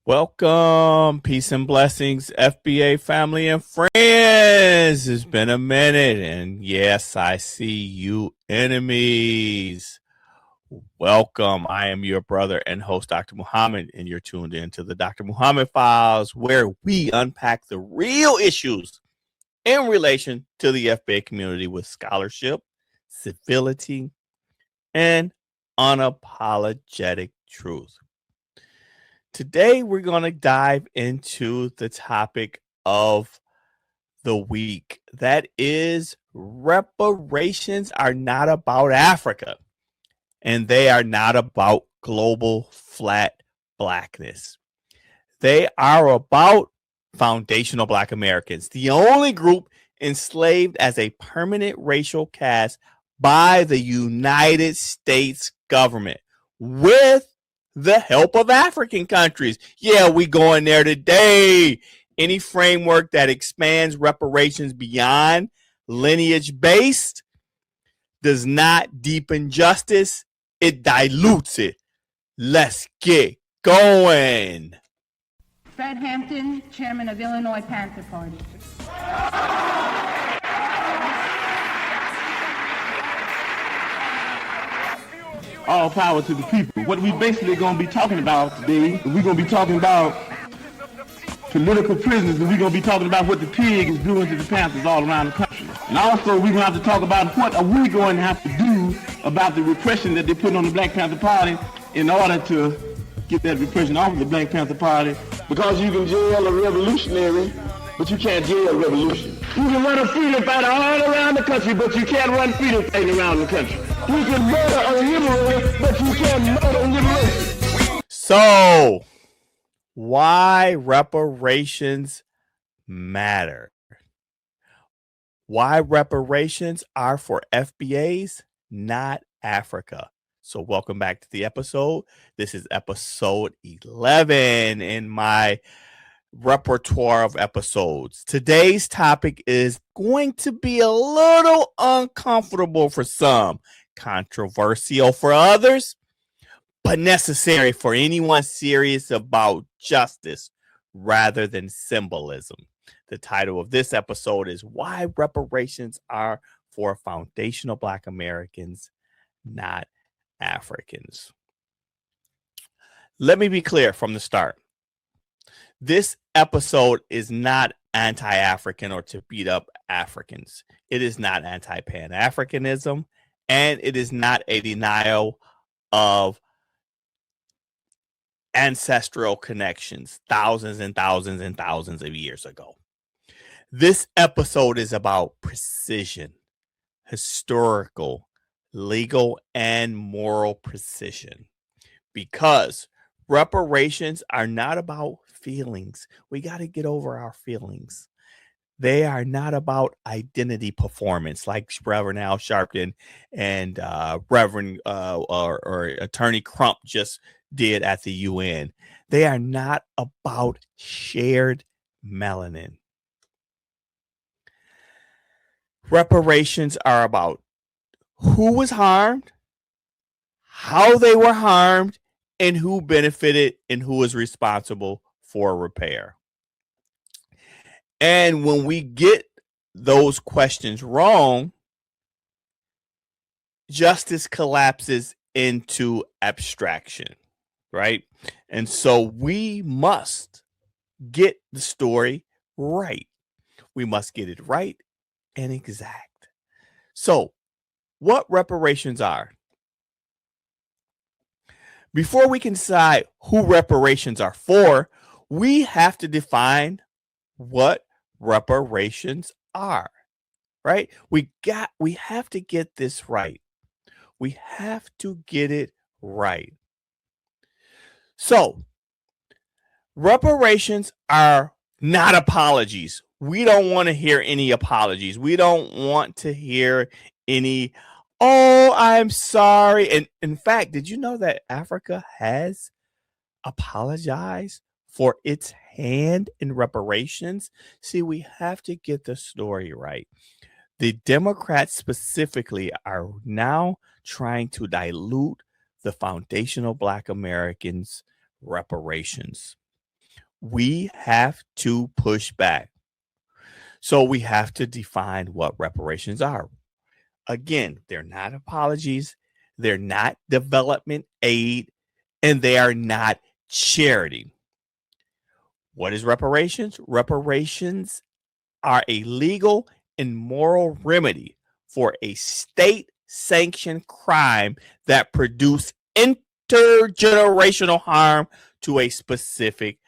Welcome, peace and blessings, FBA family and friends. It's been a minute, and yes, I see you enemies. Welcome. I am your brother and host, Dr. Muhammad, and you're tuned in to the Dr. Muhammad Files, where we unpack the real issues in relation to the FBA community with scholarship, civility, and unapologetic truth. Today, we're going to dive into the topic of the week. That is, reparations are not about Africa, and they are not about global flat blackness. They are about foundational Black Americans, the only group enslaved as a permanent racial caste by the United States government with the help of African countries. Yeah, we going there today. Any framework that expands reparations beyond lineage based does not deepen justice, it dilutes it. Let's get going. Fred Hampton, Chairman of Illinois Panther Party. All power to the people. What we basically going to be talking about today, we're going to be talking about political prisoners, and we're going to be talking about what the pig is doing to the Panthers all around the country. And also we're going to have to talk about what are we going to have to do about the repression that they put on the Black Panther Party in order to get that repression off of the Black Panther Party. Because you can jail a revolutionary, but you can't jail a revolution. You can run a freedom fighter all around the country, but you can't run freedom fighting around the country. You can murder a liberator, but you can't murder a liberation. So, why reparations matter? Why reparations are for FBAs, not Africa. So welcome back to the episode. This is episode 11 in my repertoire of episodes. Today's topic is going to be a little uncomfortable for some, controversial for others, but necessary for anyone serious about justice rather than symbolism. The title of this episode is Why Reparations Are for Foundational Black Americans, Not Africans. Let me be clear from the start. This episode is not anti-African or to beat up Africans. It is not anti-Pan-Africanism, and it is not a denial of ancestral connections thousands and thousands and thousands of years ago. This episode is about precision, historical, legal, and moral precision, because reparations are not about feelings. We got to get over our feelings. They are not about identity performance like Reverend Al Sharpton and Reverend or Attorney Crump just did at the UN. They are not about shared melanin. Reparations are about who was harmed, how they were harmed, and who benefited and who is responsible for repair. And when we get those questions wrong, justice collapses into abstraction, right? And so we must get the story right. We must get it right and exact. So, what reparations are? Before we can decide who reparations are for, we have to define what reparations are, right? We have to get this right. We have to get it right. So, reparations are not apologies. We don't want to hear any apologies. We don't want to hear any, oh, I'm sorry. And in fact, did you know that Africa has apologized for its hand in reparations? See, we have to get the story right. The Democrats specifically are now trying to dilute the foundational Black Americans' reparations. we have to push back. So we have to define what reparations are. Again, they're not apologies, they're not development aid, and they are not charity. What is reparations? Reparations are a legal and moral remedy for a state sanctioned crime that produce intergenerational harm to a specific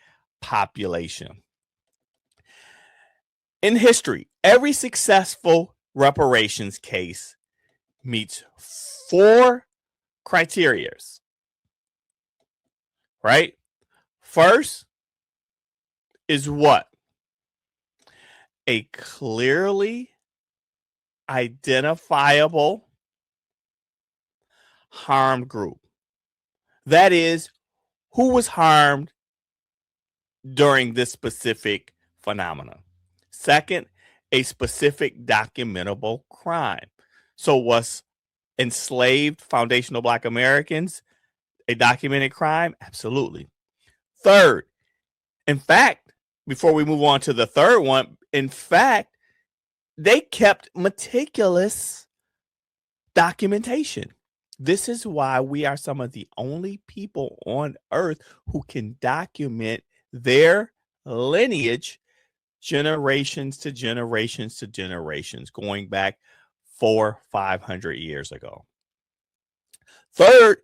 population. In history, every successful reparations case meets 4 criteria, right? First is what? A clearly identifiable harmed group. That is, who was harmed during this specific phenomenon. Second, a specific documentable crime. So was enslaved foundational Black Americans a documented crime? Absolutely. Third, in fact, before we move on to the third one, in fact, they kept meticulous documentation. This is why we are some of the only people on earth who can document their lineage generations to generations to generations, going back 400-500 years ago. Third,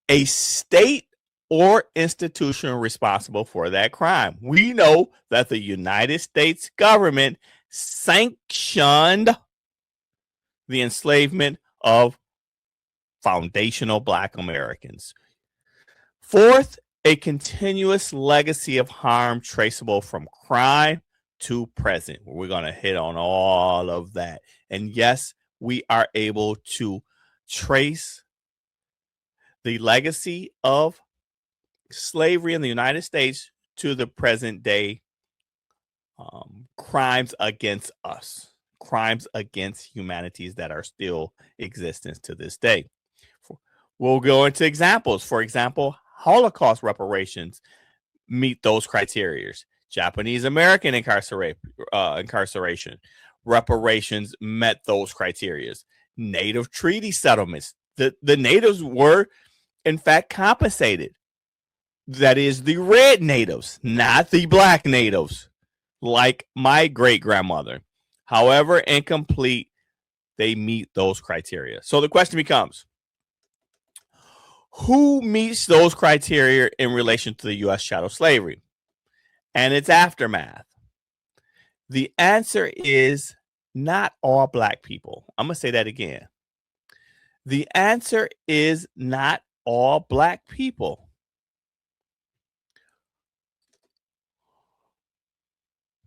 a state or institution responsible for that crime. We know that the United States government sanctioned the enslavement of foundational Black Americans. Fourth, a continuous legacy of harm traceable from crime to present. We're going to hit on all of that. And yes, we are able to trace the legacy of slavery in the United States to the present day crimes against us, crimes against humanities that are still existence to this day. We'll go into examples. For example, Holocaust reparations meet those criteria. Japanese American incarceration reparations met those criteria. Native treaty settlements. The natives were, in fact, compensated. That is the red natives, not the Black natives, like my great grandmother. However incomplete, they meet those criteria. So the question becomes, who meets those criteria in relation to the U.S. chattel slavery and its aftermath? The answer is not all Black people. I'm going to say that again. The answer is not all Black people.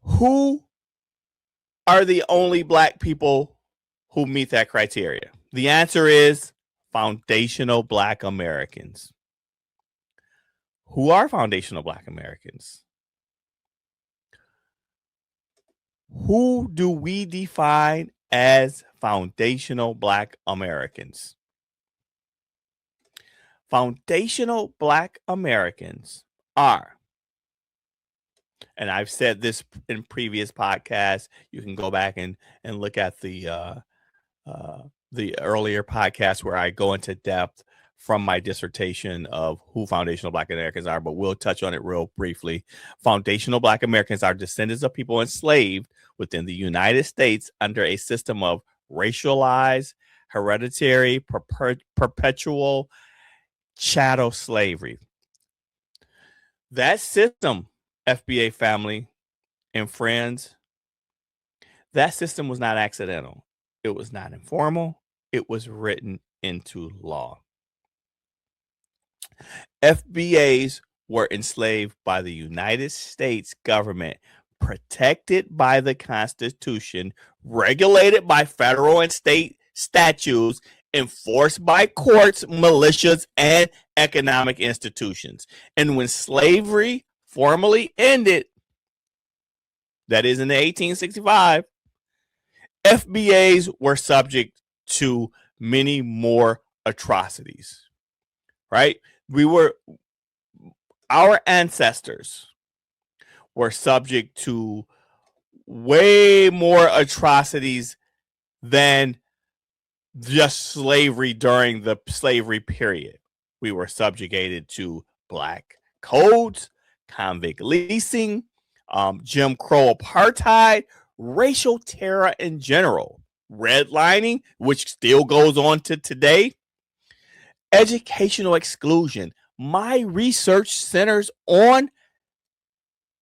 Who are the only Black people who meet that criteria? The answer is foundational Black Americans. Who are foundational Black Americans? Who do we define as foundational Black Americans? Foundational Black Americans are, and I've said this in previous podcasts, you can go back and look at the earlier podcast where I go into depth from my dissertation of who foundational Black Americans are, but we'll touch on it real briefly. Foundational Black Americans are descendants of people enslaved within the United States under a system of racialized, hereditary, perpetual chattel slavery. That system, FBA family and friends, that system was not accidental. It was not informal. It was written into law. FBAs were enslaved by the United States government, protected by the Constitution, regulated by federal and state statutes, enforced by courts, militias, and economic institutions. And when slavery formally ended, that is in 1865, FBAs were subject to many more atrocities, right? Our ancestors were subject to way more atrocities than just slavery during the slavery period. We were subjugated to black codes, convict leasing, Jim Crow apartheid, racial terror in general, redlining, which still goes on to today, educational exclusion. My research centers on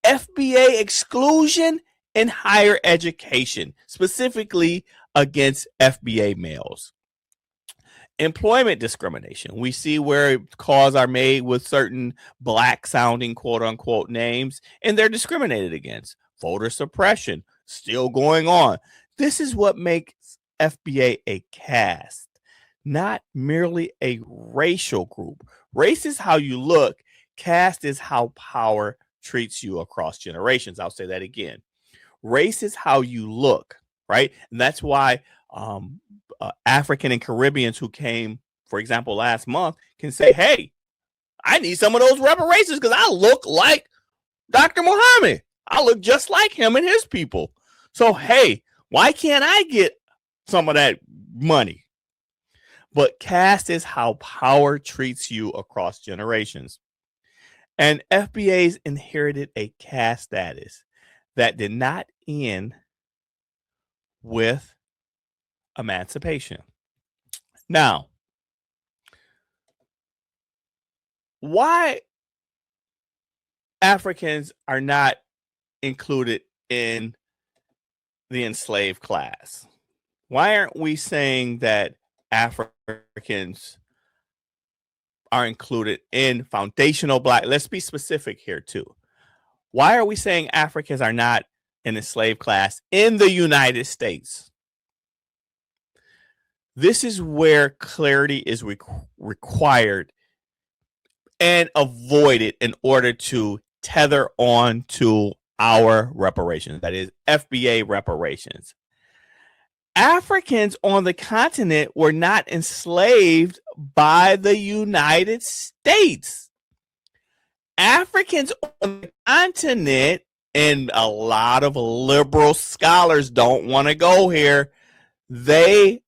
FBA exclusion in higher education, specifically against FBA males. Employment discrimination. We see where calls are made with certain black sounding quote unquote names and they're discriminated against. Voter suppression still going on. This is what makes FBA a caste, not merely a racial group. Race is how you look. Caste is how power treats you across generations. I'll say that again. Race is how you look, right? And that's why African and Caribbeans who came, for example, last month can say, hey, I need some of those reparations because I look like Dr. Muhammad. I look just like him and his people. So, hey, why can't I get some of that money? But caste is how power treats you across generations. And FBAs inherited a caste status that did not end with emancipation. Now, why Africans are not included in the enslaved class? Why aren't we saying that Africans are included in foundational black? Let's be specific here too. Why are we saying Africans are not in the slave class in the United States? This is where clarity is required and avoided in order to tether on to our reparations, that is FBA reparations. Africans on the continent were not enslaved by the United States. Africans on the continent, and a lot of liberal scholars don't want to go here, that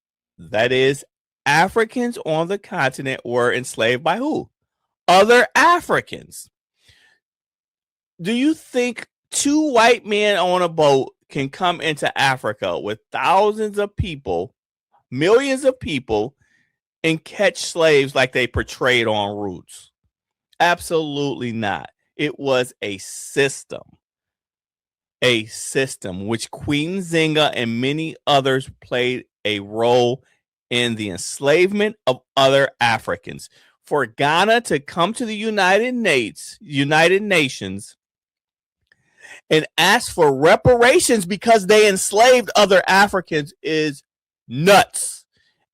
is, Africans on the continent were enslaved by who? Other Africans. Do you think two white men on a boat can come into Africa with thousands of people, millions of people, and catch slaves like they portrayed on Roots? Absolutely not. It was a system which Queen Zinga and many others played a role in the enslavement of other Africans. For Ghana to come to the United Nations and ask for reparations because they enslaved other Africans is nuts.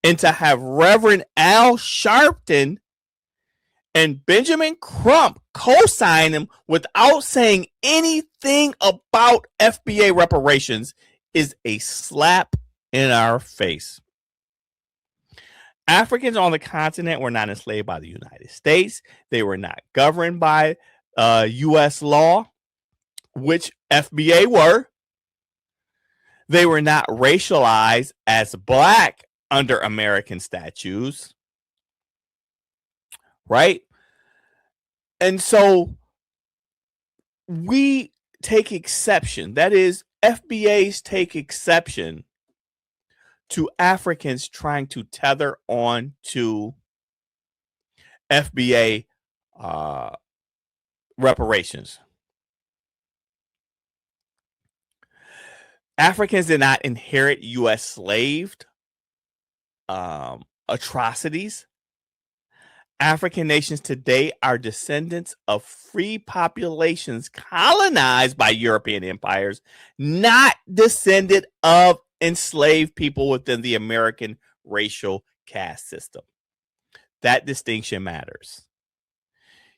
And to have Reverend Al Sharpton and Benjamin Crump co-sign him without saying anything about FBA reparations is a slap in our face. Africans on the continent were not enslaved by the United States. They were not governed by U.S. law, which FBA were. They were not racialized as black under American statutes, right? And so we take exception. That is, FBAs take exception to Africans trying to tether on to FBA reparations. Africans did not inherit U.S. slaved atrocities. African nations today are descendants of free populations colonized by European empires, not descendant of enslaved people within the American racial caste system. That distinction matters.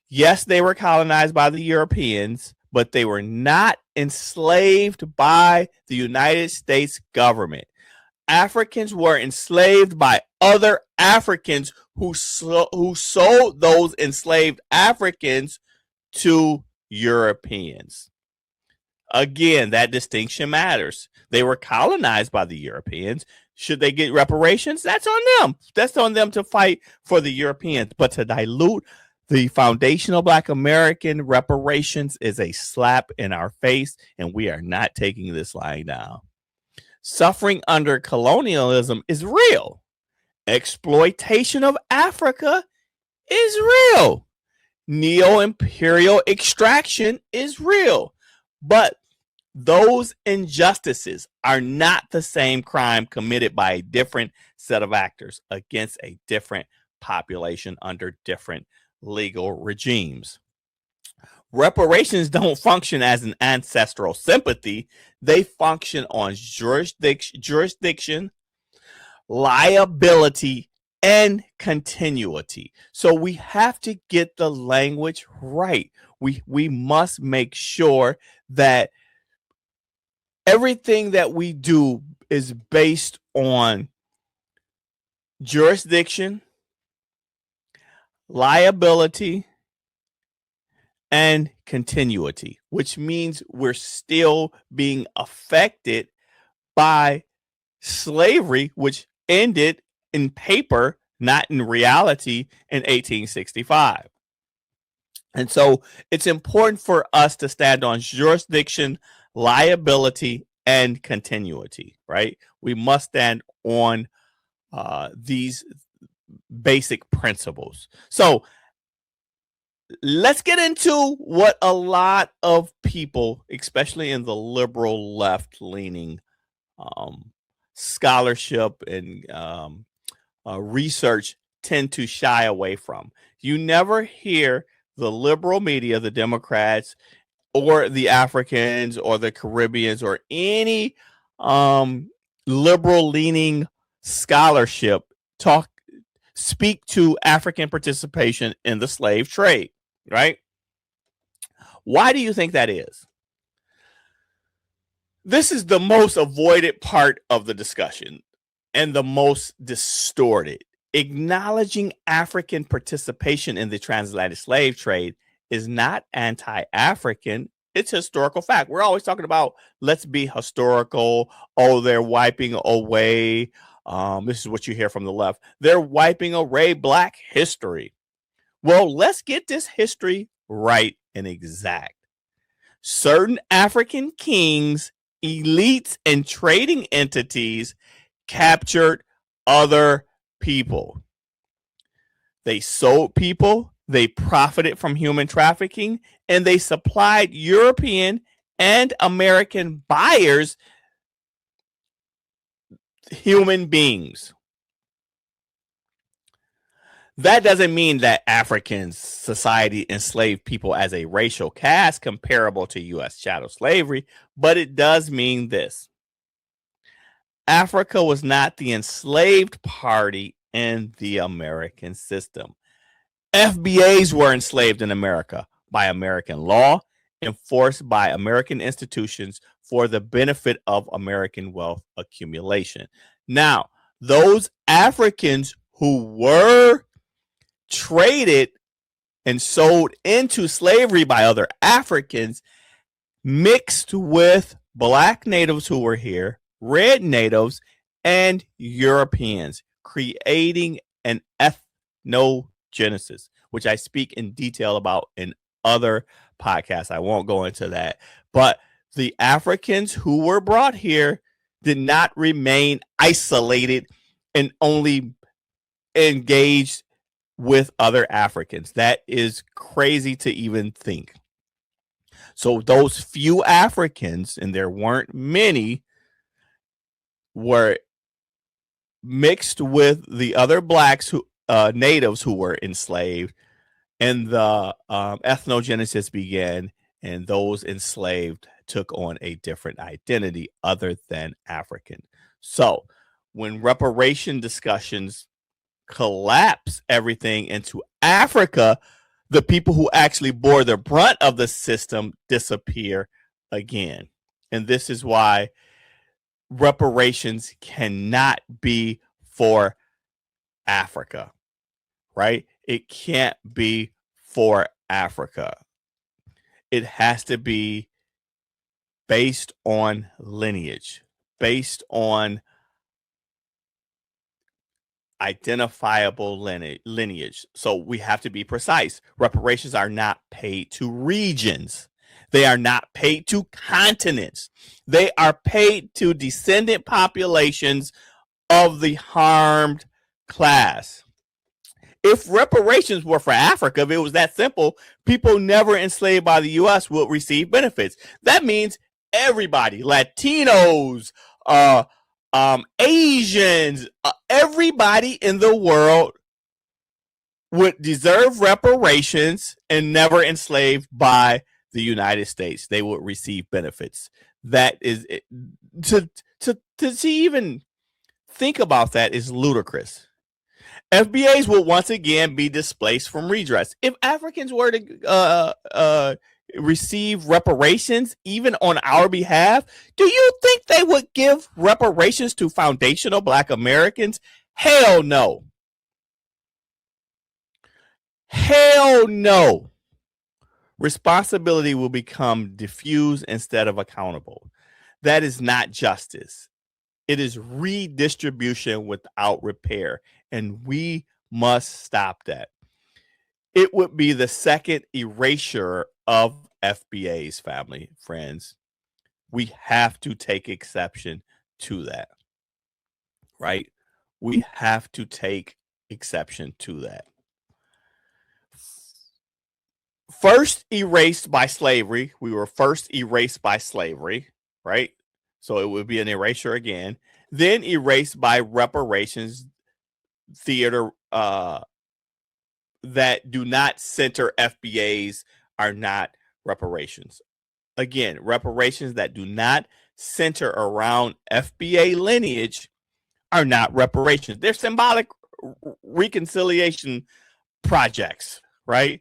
Yes, they were colonized by the Europeans, but they were not enslaved by the United States government. Africans were enslaved by other Africans who sold those enslaved Africans to Europeans. Again, that distinction matters. They were colonized by the Europeans. Should they get reparations? That's on them. That's on them to fight for the Europeans. But to dilute the foundational Black American reparations is a slap in our face, and we are not taking this lying down. Suffering under colonialism is real. Exploitation of Africa is real. Neo-imperial extraction is real. But those injustices are not the same crime committed by a different set of actors against a different population under different legal regimes. Reparations don't function as an ancestral sympathy. They function on jurisdiction, liability, and continuity. So we have to get the language right. We must make sure that everything that we do is based on jurisdiction, liability, and continuity, which means we're still being affected by slavery, which ended in paper, not in reality, in 1865. And so it's important for us to stand on jurisdiction, liability, and continuity, right? We must stand on these basic principles. So let's get into what a lot of people, especially in the liberal left-leaning scholarship and research, tend to shy away from. You never hear the liberal media, the Democrats, or the Africans, or the Caribbeans, or any liberal-leaning scholarship speak to African participation in the slave trade, right? Why do you think that is? This is the most avoided part of the discussion and the most distorted. Acknowledging African participation in the transatlantic slave trade is not anti-African. It's historical fact. We're always talking about, let's be historical. Oh, they're wiping away. This is what you hear from the left. They're wiping away Black history. Well, let's get this history right and exact. Certain African kings, elites, and trading entities captured other people. They sold people, they profited from human trafficking, and they supplied European and American buyers human beings. That doesn't mean that African society enslaved people as a racial caste comparable to U.S. chattel slavery, but it does mean this. Africa was not the enslaved party in the American system. FBAs were enslaved in America by American law, enforced by American institutions for the benefit of American wealth accumulation. Now, those Africans who were traded and sold into slavery by other Africans mixed with Black natives who were here, red natives, and Europeans, creating an ethnogenesis, which I speak in detail about in other podcasts. I won't go into that. But the Africans who were brought here did not remain isolated and only engaged with other Africans. That is crazy to even think. So those few Africans, and there weren't many, were mixed with the other Blacks who natives who were enslaved, and the ethnogenesis began, and those enslaved took on a different identity other than African. So when reparation discussions collapse everything into Africa, the people who actually bore the brunt of the system disappear again. And this is why reparations cannot be for Africa, right? It can't be for Africa. It has to be based on lineage, based on identifiable lineage. So we have to be precise. Reparations are not paid to regions. They are not paid to continents. They are paid to descendant populations of the harmed class. If reparations were for Africa, if it was that simple, people never enslaved by the U.S. would receive benefits. That means everybody, Latinos, Asians, everybody in the world would deserve reparations and never enslaved by the United States. They would receive benefits. That is to even think about that is ludicrous. FBAs will once again be displaced from redress. If Africans were to receive reparations, even on our behalf, do you think they would give reparations to foundational Black Americans? Hell no. Hell no. Responsibility will become diffuse instead of accountable. That is not justice. It is redistribution without repair, and we must stop that. It would be the second erasure of FBA's, family, friends. We have to take exception to that, right? We have to take exception to that. First erased by slavery. We were first erased by slavery, right? So it would be an erasure again. Then erased by reparations theater that do not center FBAs are not reparations. Again, reparations that do not center around FBA lineage are not reparations. They're symbolic reconciliation projects, right?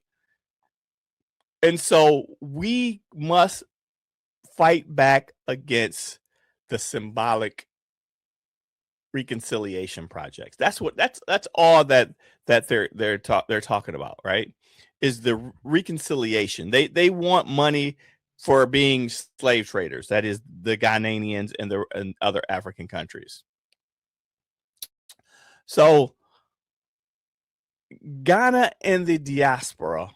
And so we must fight back against the symbolic reconciliation projects. That's all that they're talking about, right? Is the reconciliation. They want money for being slave traders. That is the Ghanaians and other African countries. So Ghana and the diaspora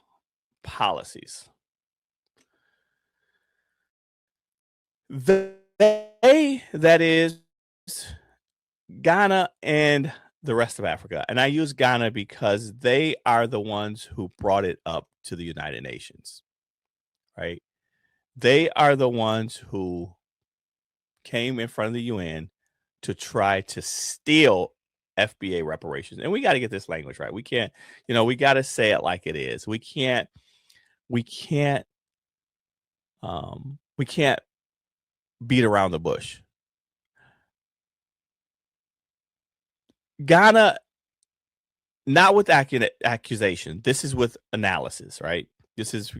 policies. That is Ghana and the rest of Africa. And I use Ghana because they are the ones who brought it up to the United Nations, right? They are the ones who came in front of the UN to try to steal FBA reparations. And we got to get this language right. We can't, we got to say it like it is. We can't beat around the bush. Ghana, not with accusation. This is with analysis, right? This is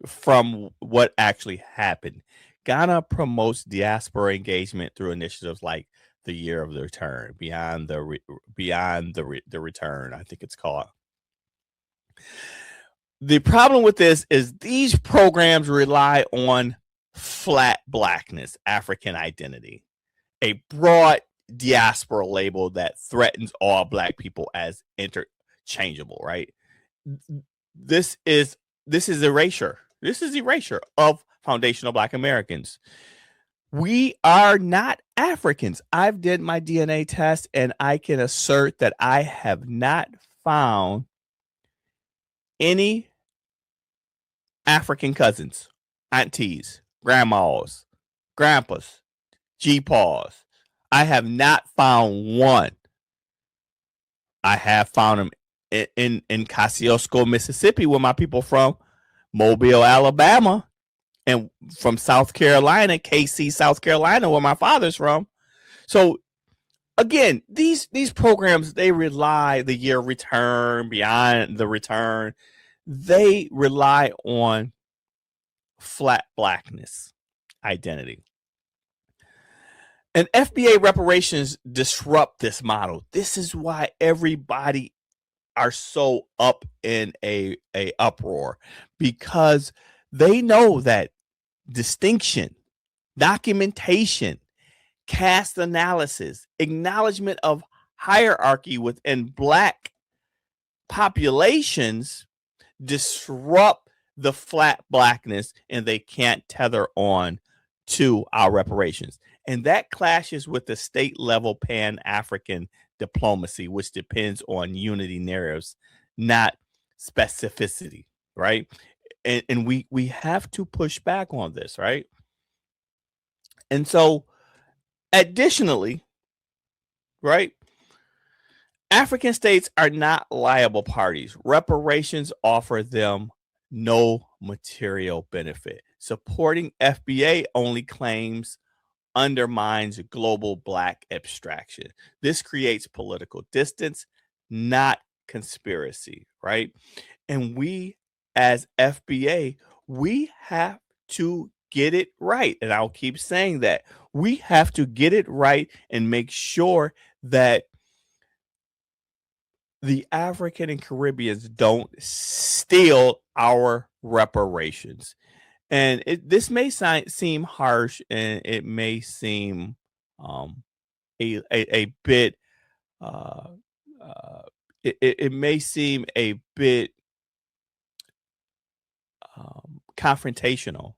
from what actually happened. Ghana promotes diaspora engagement through initiatives like the Year of the Return, Beyond the Return, I think it's called. The problem with this is these programs rely on flat Blackness, African identity, a broad diaspora label that threatens all Black people as interchangeable, right? This is erasure. This is erasure of foundational Black Americans. We are not Africans. I've did my DNA test and I can assert that I have not found any African cousins, aunties, grandmas, grandpas, G-paws. I have not found one. I have found them in Kosciuszko, Mississippi, where my people from, Mobile, Alabama, and from South Carolina, KC, South Carolina, where my father's from. So again, these programs, they rely, the Year Return, Beyond the Return, they rely on flat Blackness identity. And FBA reparations disrupt this model. This is why everybody are so up in a uproar, because they know that distinction documentation, caste analysis, acknowledgement of hierarchy within Black populations disrupt the flat Blackness, and they can't tether on to our reparations. And that clashes with the state level Pan-African diplomacy, which depends on unity narratives, not specificity, right? And we have to push back on this, right? And so additionally, right, African states are not liable parties. Reparations offer them no material benefit. Supporting FBA only claims undermines global Black abstraction. This creates political distance, not conspiracy, right? And we, as FBA, we have to get it right. And I'll keep saying that. We have to get it right and make sure that the African and Caribbeans don't steal our reparations. And this may seem harsh, and it may seem a bit it may seem a bit confrontational,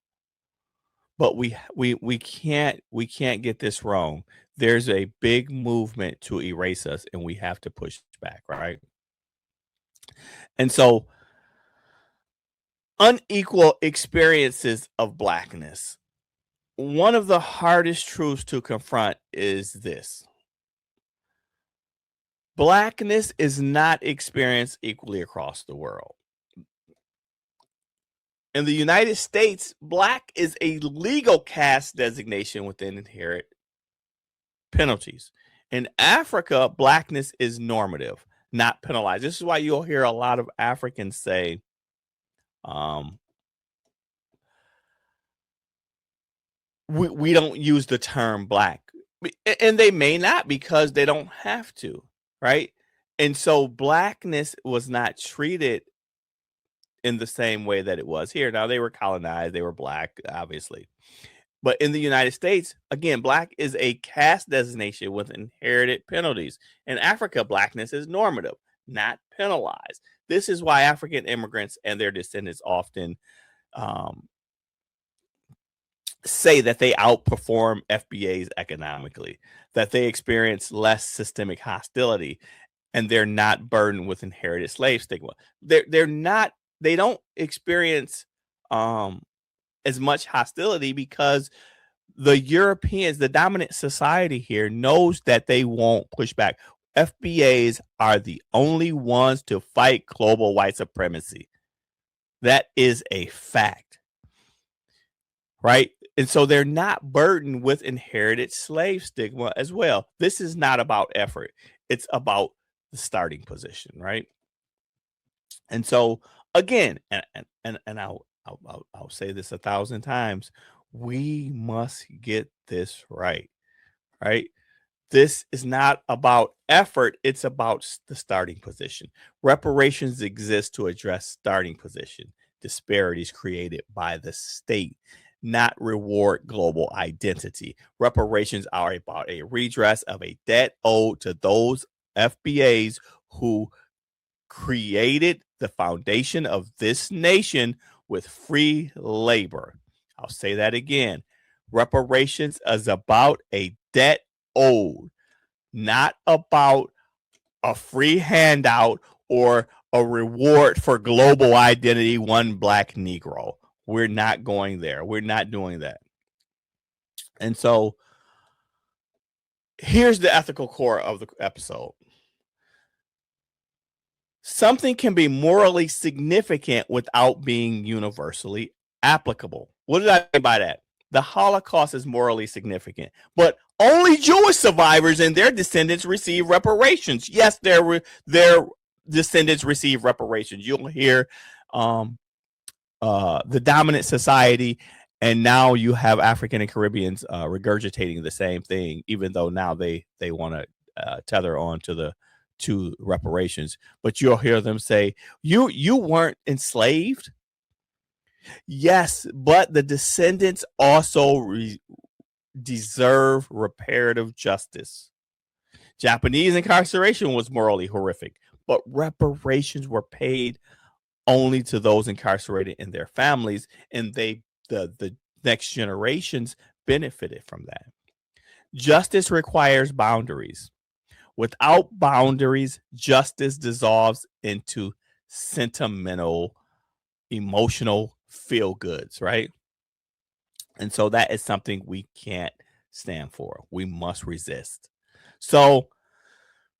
but we can't get this wrong. There's a big movement to erase us, and we have to push back, right? And so unequal experiences of Blackness. One of the hardest truths to confront is this: Blackness is not experienced equally across the world. In the United States, Black is a legal caste designation within inherent penalties. In Africa, Blackness is normative, not penalized. This is why you'll hear a lot of Africans say, we don't use the term Black. And they may not, because they don't have to, right? And so Blackness was not treated in the same way that it was here. Now, they were colonized, they were Black, obviously. But in the United States, again, Black is a caste designation with inherited penalties. In Africa, Blackness is normative, not penalized. This is why African immigrants and their descendants often say that they outperform FBAs economically, that they experience less systemic hostility, and they're not burdened with inherited slave stigma. They don't experience as much hostility because the Europeans, the dominant society here, knows that they won't push back. FBAs are the only ones to fight global white supremacy. That is a fact, right? And so they're not burdened with inherited slave stigma as well. This is not about effort. It's about the starting position, right? And so again, and I'll say this 1,000 times, we must get this right, right? This is not about effort. It's about the starting position. Reparations exist to address starting position disparities created by the state, not reward global identity. Reparations are about a redress of a debt owed to those FBAs who created the foundation of this nation with free labor. I'll say that again. Reparations is about a debt owed, not about a free handout or a reward for global identity, one Black Negro. We're not going there. We're not doing that. And so here's the ethical core of the episode. Something can be morally significant without being universally applicable. What did I mean by that? The Holocaust is morally significant, but only Jewish survivors and their descendants receive reparations. Yes, their descendants receive reparations. You'll hear the dominant society, and now you have African and Caribbeans regurgitating the same thing, even though now they want to tether on to reparations. But you'll hear them say, you weren't enslaved. Yes, but the descendants also deserve reparative justice. Japanese incarceration was morally horrific, but reparations were paid only to those incarcerated and their families, and the next generations benefited from that. Justice requires boundaries. Without boundaries, justice dissolves into sentimental, emotional feel goods, right? And so that is something we can't stand for. We must resist. So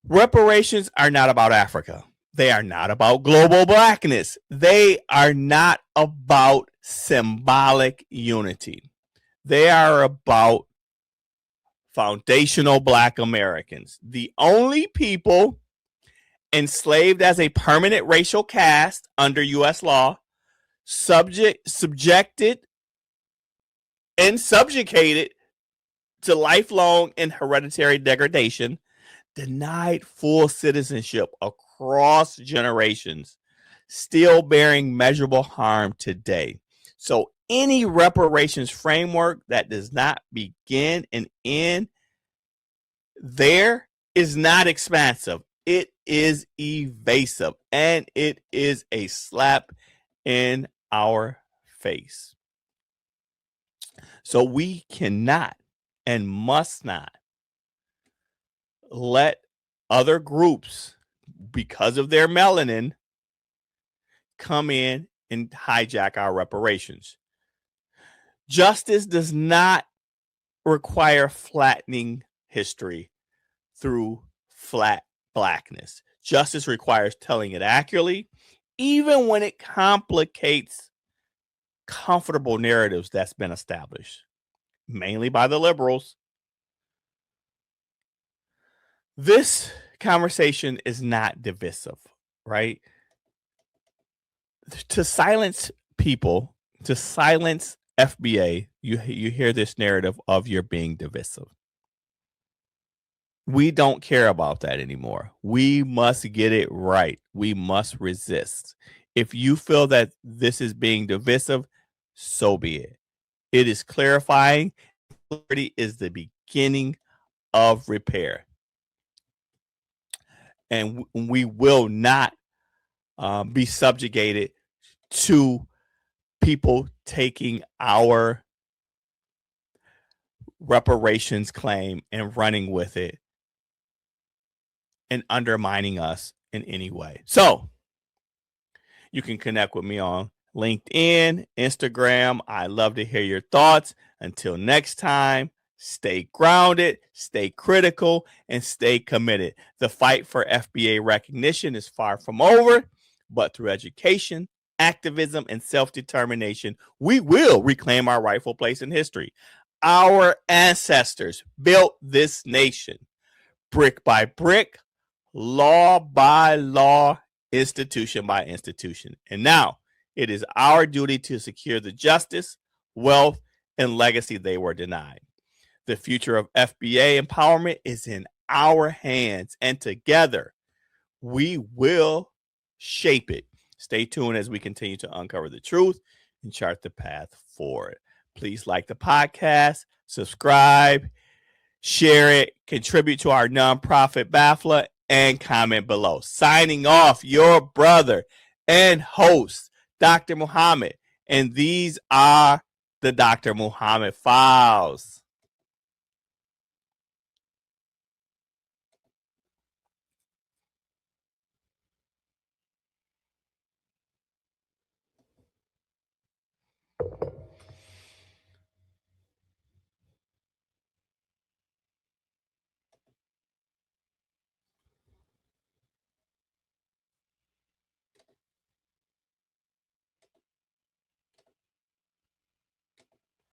reparations are not about Africa. They are not about global blackness. They are not about symbolic unity. They are about foundational Black Americans, the only people enslaved as a permanent racial caste under U.S. law, subjected and subjugated to lifelong and hereditary degradation, denied full citizenship across generations, still bearing measurable harm today. So any reparations framework that does not begin and end there is not expansive. It is evasive, and it is a slap in our face. So we cannot and must not let other groups, because of their melanin, come in and hijack our reparations. Justice does not require flattening history through flat blackness. Justice requires telling it accurately, even when it complicates comfortable narratives that's been established, mainly by the liberals. This conversation is not divisive, right? To silence people, to silence FBA, you hear this narrative of you're being divisive. We don't care about that anymore. We must get it right. We must resist. If you feel that this is being divisive, so be it. It is clarifying. Clarity is the beginning of repair. And we will not be subjugated to people taking our reparations claim and running with it and undermining us in any way. So you can connect with me on LinkedIn, Instagram. I love to hear your thoughts. Until next time, stay grounded, stay critical, and stay committed. The fight for FBA recognition is far from over, but through education, activism, and self-determination, we will reclaim our rightful place in history. Our ancestors built this nation brick by brick, law by law, institution by institution. And now it is our duty to secure the justice, wealth, and legacy they were denied. The future of FBA empowerment is in our hands, and together we will shape it. Stay tuned as we continue to uncover the truth and chart the path forward. Please like the podcast, subscribe, share it, contribute to our nonprofit BAFLA, and comment below. Signing off, your brother and host, Dr. Muhammad. And these are the Dr. Muhammad Files.